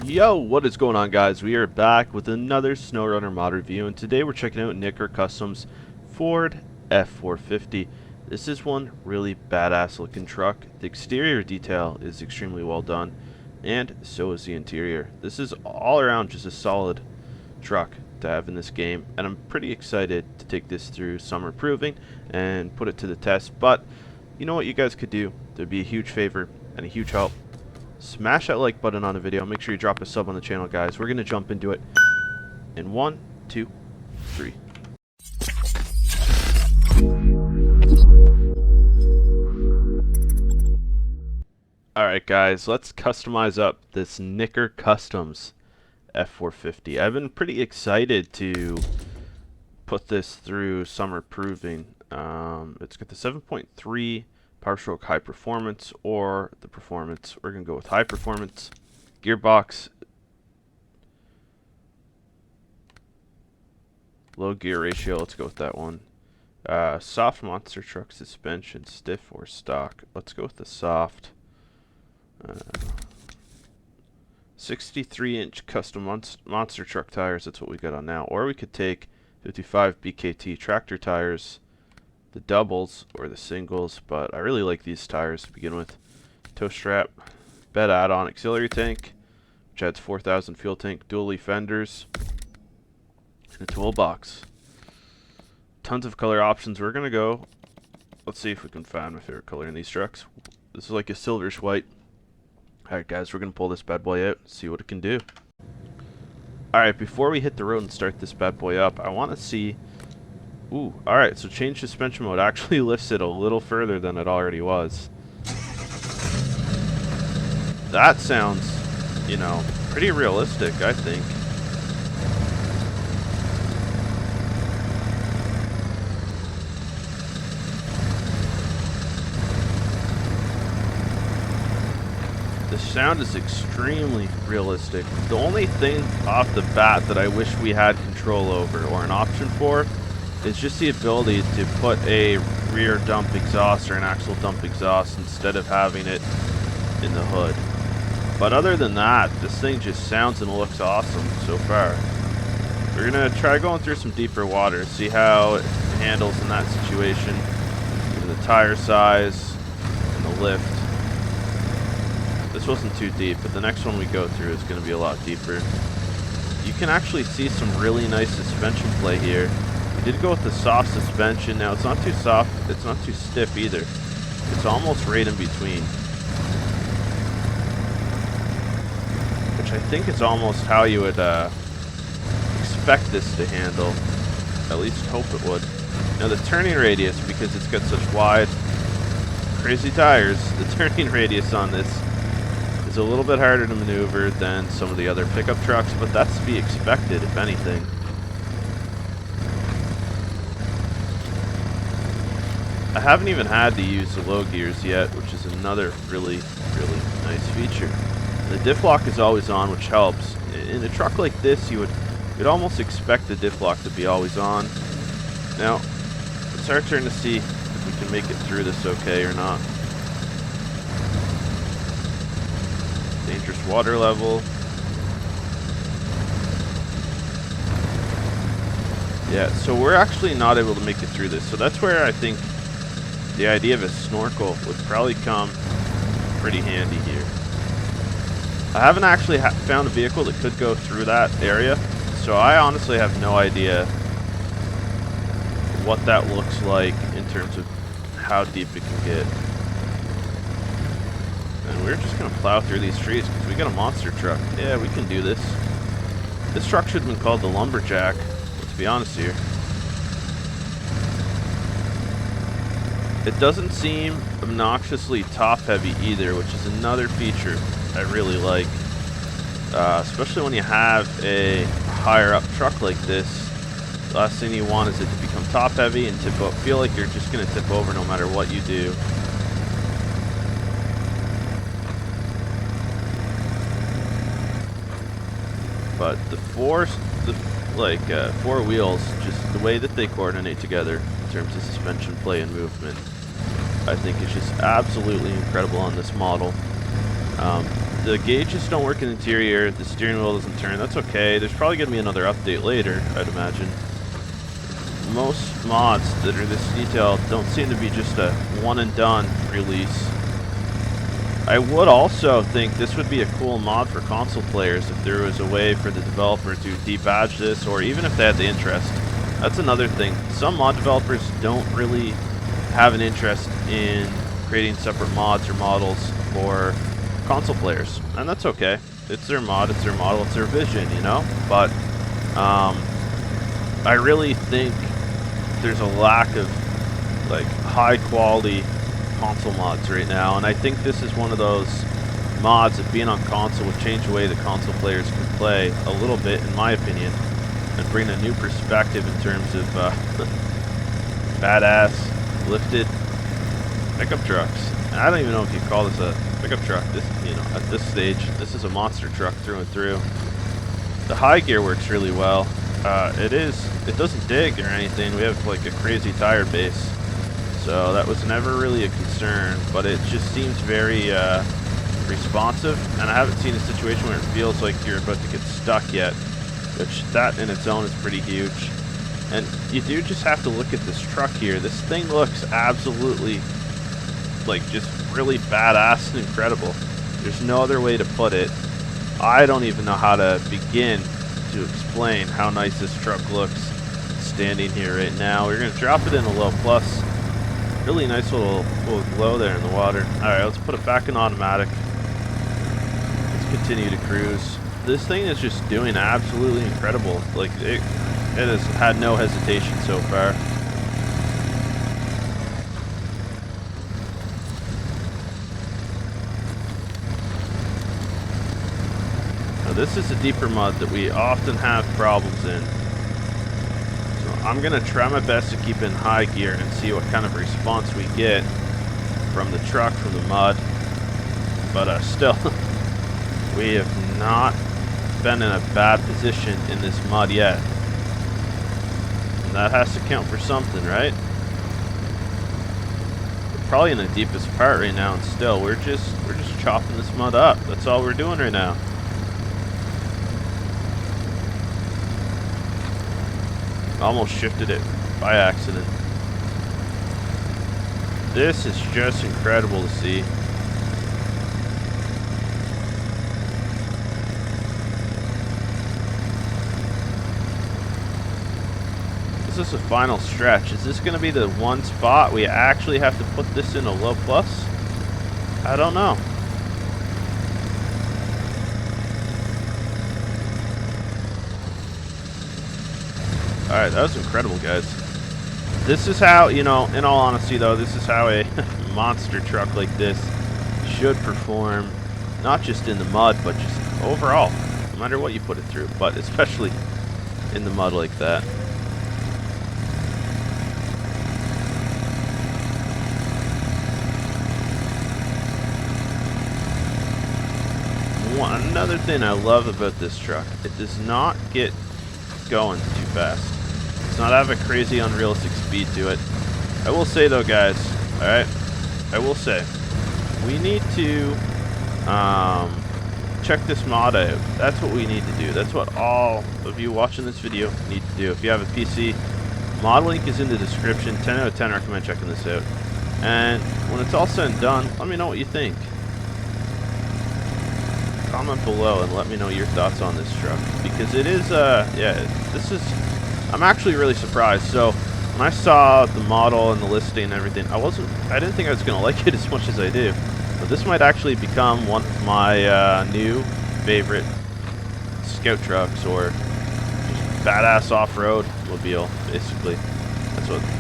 Yo, what is going on, guys? We are back with another SnowRunner mod review, and today we're checking out Nicker Custom's FORD F450. This is one really badass looking truck. The exterior detail is extremely well done, and so is the interior. This is all around just a solid truck to have in this game, and I'm pretty excited to take this through summer proving and put it to the test. But you know what you guys could do? There'd be a huge favor and a huge help. Smash that like button on the video. Make sure you drop a sub on the channel, guys. We're going to jump into it in 1, 2, 3. Alright, guys. Let's customize up this Nicker Customs F450. I've been pretty excited to put this through summer proving. It's got the 7.3 power stroke high performance, or the performance. We're going to go with high performance. Gearbox, low gear ratio, let's go with that one. Soft monster truck suspension, stiff or stock. Let's go with the soft. 63-inch custom monster truck tires, that's what we got on now. Or we could take 55 BKT tractor tires, the doubles or the singles, but I really like these tires to begin with. Tow strap, bed add-on auxiliary tank, which adds 4,000 fuel tank, dual leaf fenders, and a toolbox. Tons of color options. We're gonna go. Let's see if we can find my favorite color in these trucks. This is like a silverish white. All right, guys, we're gonna pull this bad boy out, see what it can do. All right, before we hit the road and start this bad boy up, I want to see. Ooh, alright, so change suspension mode actually lifts it a little further than it already was. That sounds, you know, pretty realistic, I think. The sound is extremely realistic. The only thing off the bat that I wish we had control over, or an option for, is just the ability to put a rear dump exhaust or an axle dump exhaust instead of having it in the hood. But other than that, this thing just sounds and looks awesome so far. We're going to try going through some deeper water, see how it handles in that situation, given the tire size and the lift. This wasn't too deep, but the next one we go through is going to be a lot deeper. You can actually see some really nice suspension play here. We did go with the soft suspension. Now it's not too soft, it's not too stiff either. It's almost right in between, which I think is almost how you would expect this to handle. At least hope it would. Now the turning radius, because it's got such wide, crazy tires, the turning radius on this is a little bit harder to maneuver than some of the other pickup trucks, but that's to be expected, if anything. I haven't even had to use the low gears yet, which is another really nice feature. The diff lock is always on, which helps. In a truck like this, you'd almost expect the diff lock to be always on. Now, it's our turn to see if we can make it through this okay or not. Dangerous water level. Yeah, so we're actually not able to make it through this. So that's where I think the idea of a snorkel would probably come pretty handy here. I haven't actually found a vehicle that could go through that area, so I honestly have no idea what that looks like in terms of how deep it can get. And we're just going to plow through these trees because we got a monster truck. Yeah, we can do this. This truck should have been called the Lumberjack, let's be honest here. It doesn't seem obnoxiously top-heavy either, which is another feature I really like. Especially when you have a higher-up truck like this. The last thing you want is it to become top-heavy and feel like you're just going to tip over no matter what you do. But the four wheels, just the way that they coordinate together in terms of suspension play and movement, I think is just absolutely incredible on this model. the gauges don't work in the interior, the steering wheel doesn't turn, that's okay. There's probably going to be another update later, I'd imagine. Most mods that are this detailed don't seem to be just a one and done release. I would also think this would be a cool mod for console players if there was a way for the developer to debadge this, or even if they had the interest. That's another thing. Some mod developers don't really have an interest in creating separate mods or models for console players, and that's okay. It's their mod, it's their model, it's their vision, you know? But I really think there's a lack of like high quality console mods right now, and I think this is one of those mods that being on console would change the way the console players can play a little bit, in my opinion, and bring a new perspective in terms of badass lifted pickup trucks. I don't even know if you call this a pickup truck. This, you know, at this stage, this is a monster truck through and through. The high gear works really well. It doesn't dig or anything. We have like a crazy tire base, so that was never really a concern, but it just seems very responsive, and I haven't seen a situation where it feels like you're about to get stuck yet, which that in its own is pretty huge. And you do just have to look at this truck here. This thing looks absolutely like just really badass and incredible. There's no other way to put it. I don't even know how to begin to explain how nice this truck looks standing here right now. We're going to drop it in a low plus. Really nice little glow there in the water. Alright, let's put it back in automatic. Let's continue to cruise. This thing is just doing absolutely incredible. Like, it has had no hesitation so far. Now, this is a deeper mud that we often have problems in. I'm going to try my best to keep in high gear and see what kind of response we get from the truck, from the mud. But still, we have not been in a bad position in this mud yet. And that has to count for something, right? We're probably in the deepest part right now, and still, we're just chopping this mud up. That's all we're doing right now. Almost shifted it by accident. This is just incredible to see. This is the final stretch. Is this going to be the one spot we actually have to put this in a low plus? I don't know. Alright, that was incredible, guys. This is how, you know, in all honesty though, this is how a monster truck like this should perform, not just in the mud, but just overall, no matter what you put it through, but especially in the mud like that. Another thing I love about this truck, it does not get going too fast. It's not have a crazy unrealistic speed to it. I will say though, guys, alright, I will say, we need to check this mod out. That's what we need to do. That's what all of you watching this video need to do. If you have a PC, mod link is in the description. 10 out of 10 recommend checking this out. And when it's all said and done, let me know what you think. Comment below and let me know your thoughts on this truck, because it is I'm actually really surprised. So when I saw the model and the listing and everything, I didn't think I was gonna like it as much as I do, but this might actually become one of my new favorite scout trucks, or just badass off-road mobile, basically.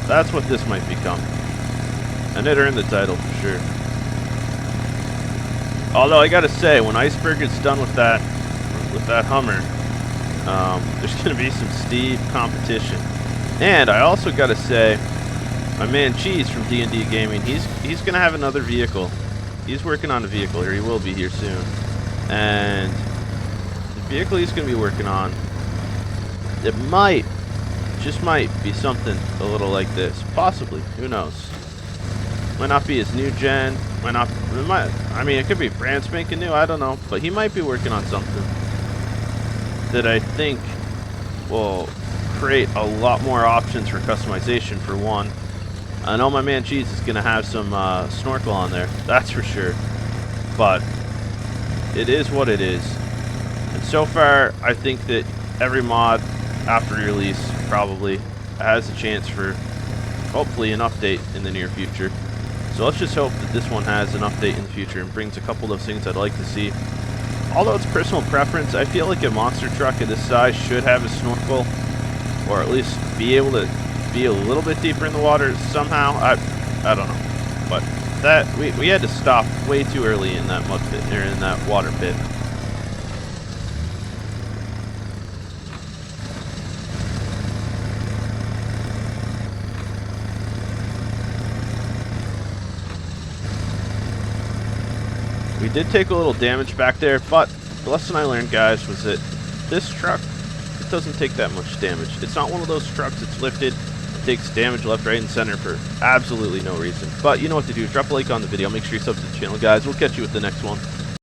That's what this might become, and it earned the title for sure. Although I gotta say, when Iceberg is done with that Hummer, there's gonna be some steep competition. And I also gotta say, my man Cheese from D&D Gaming, he's gonna have another vehicle. He's working on a vehicle, or he will be here soon. And the vehicle he's gonna be working on, it just might be something a little like this. Possibly, who knows? Might not be his new gen. Might not. It might. I mean, it could be brand spanking new. I don't know. But he might be working on something that I think will create a lot more options for customization. For one, I know my man Cheese is gonna have some snorkel on there. That's for sure. But it is what it is. And so far, I think that every mod after release probably has a chance for hopefully an update in the near future. So let's just hope that this one has an update in the future and brings a couple of things I'd like to see. Although it's personal preference, I feel like a monster truck of this size should have a snorkel, or at least be able to be a little bit deeper in the water somehow. I don't know, but that we had to stop way too early in that mud pit, or in that water pit. We did take a little damage back there, but the lesson I learned, guys, was that this truck, it doesn't take that much damage. It's not one of those trucks that's lifted and takes damage left, right, and center for absolutely no reason. But you know what to do. Drop a like on the video. Make sure you sub to the channel, guys. We'll catch you with the next one.